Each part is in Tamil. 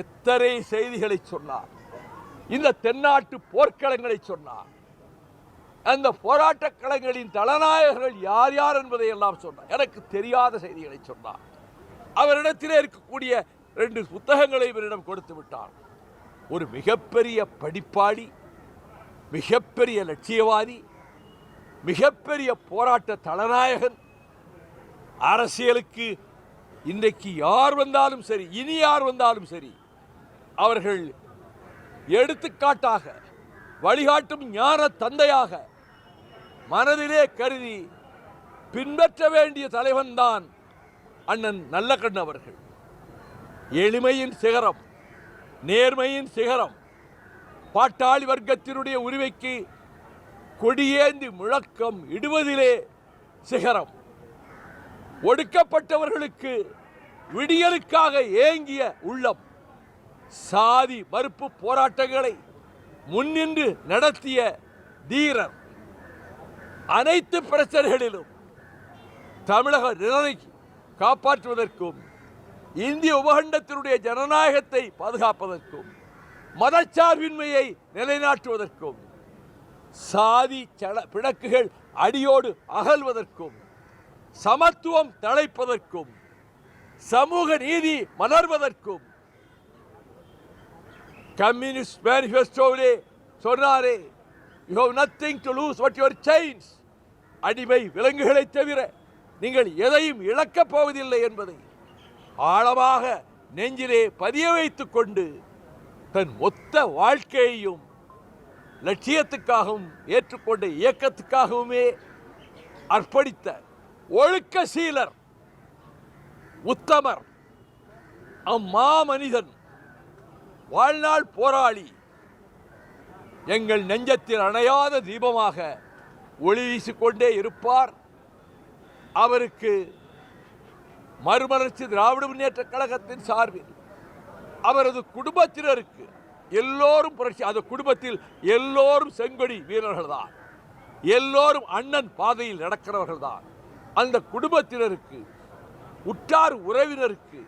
எத்தனை செய்திகளை சொன்னார். இந்த தென்னாட்டு போர்க்களங்களை சொன்னார். அந்த போராட்ட களங்களின் தலைநாயகர்கள் யார் யார் என்பதை எல்லாம் சொன்னார். எனக்கு தெரியாத செய்திகளை சொன்னார். அவரிடத்திலே இருக்கக்கூடிய 2 புத்தகங்களை இவரிடம் கொடுத்து விட்டார். ஒரு மிகப்பெரிய படிப்பாளி, மிகப்பெரிய லட்சியவாதி, மிகப்பெரிய போராட்ட தலைநாயகன். அரசியலுக்கு இன்றைக்கு யார் வந்தாலும் சரி, இனி யார் வந்தாலும் சரி, அவர்கள் எடுத்துக்காட்டாக வழிகாட்டும் ஞான தந்தையாக மனதிலே கருதி பின்பற்ற வேண்டிய தலைவன்தான் அண்ணன் நல்லகண்ணு அவர்கள். எளிமையின் சிகரம், நேர்மையின் சிகரம், பாட்டாளி வர்க்கத்தினுடைய உரிமைக்கு கொடியேந்தி முழக்கம் இடுவதிலே சிகரம், ஒடுக்கப்பட்டவர்களுக்கு விடியலுக்காக ஏங்கிய உள்ளம், சாதி மறுப்பு போராட்டங்களை முன்னின்று நடத்திய தீரர், அனைத்து பிரச்சனைகளிலும் தமிழக நிலையை காப்பாற்றுவதற்கும் இந்திய உபகண்டத்தினுடைய ஜனநாயகத்தை பாதுகாப்பதற்கும் மதச்சார்பின்மையை நிலைநாட்டுவதற்கும் சாதி பிணக்குகள் அடியோடு அகல்வதற்கும் சமத்துவம் தழைப்பதற்கும் சமூக நீதி மலர்வதற்கும் கம்யூனிஸ்ட் மேனிஃபெஸ்டோவிலே சொன்னாரே, you have nothing to lose but your chains. அடிமை விலங்குகளை தவிர நீங்கள் எதையும் இழக்கப் போவதில்லை என்பதை ஆழமாக நெஞ்சிலே பதிய வைத்துக் கொண்டு தன் மொத்த வாழ்க்கையையும் லட்சியத்துக்காகவும் ஏற்றுக்கொண்ட இயக்கத்துக்காகவுமே அர்ப்பணித்த ஒழுக்க சீலர், உத்தமர், அம்மா மனிதன், வாழ்நாள் போராளி, எங்கள் நெஞ்சத்தில் அணையாத தீபமாக ஒளி வீசிக்கொண்டே இருப்பார். அவருக்கு மறுமலர்ச்சி திராவிட முன்னேற்ற கழகத்தின் சார்பில் அவரது குடும்பத்தினருக்கு எல்லோரும் புரட்சி, அந்த குடும்பத்தில் எல்லோரும் செங்கொடி வீரர்கள் தான், எல்லோரும் அண்ணன் பாதையில் நடக்கிறவர்கள் தான். அந்த குடும்பத்தினருக்கு, உற்றார் உறவினருக்கு,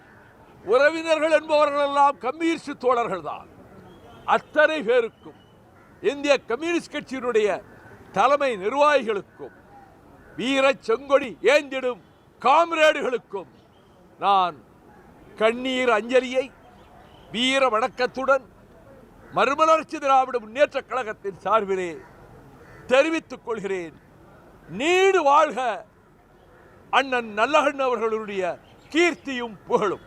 உறவினர்கள் என்பவர்களெல்லாம் கம்யூனிஸ்ட் தோழர்கள் தான். அத்தனை பேருக்கும், இந்திய கம்யூனிஸ்ட் கட்சியினுடைய தலைமை நிர்வாகிகளுக்கும், வீர செங்கொடி ஏந்திடும் காம்ரேடுகளுக்கும் நான் கண்ணீர் அஞ்சலியை வீர வணக்கத்துடன் மறுமலர்ச்சி திராவிட முன்னேற்ற கழகத்தின் சார்பிலே தெரிவித்துக் கொள்கிறேன். நீடு வாழ்க அண்ணன் நல்லகண்ணு அவர்களுடைய கீர்த்தியும் புகழும்.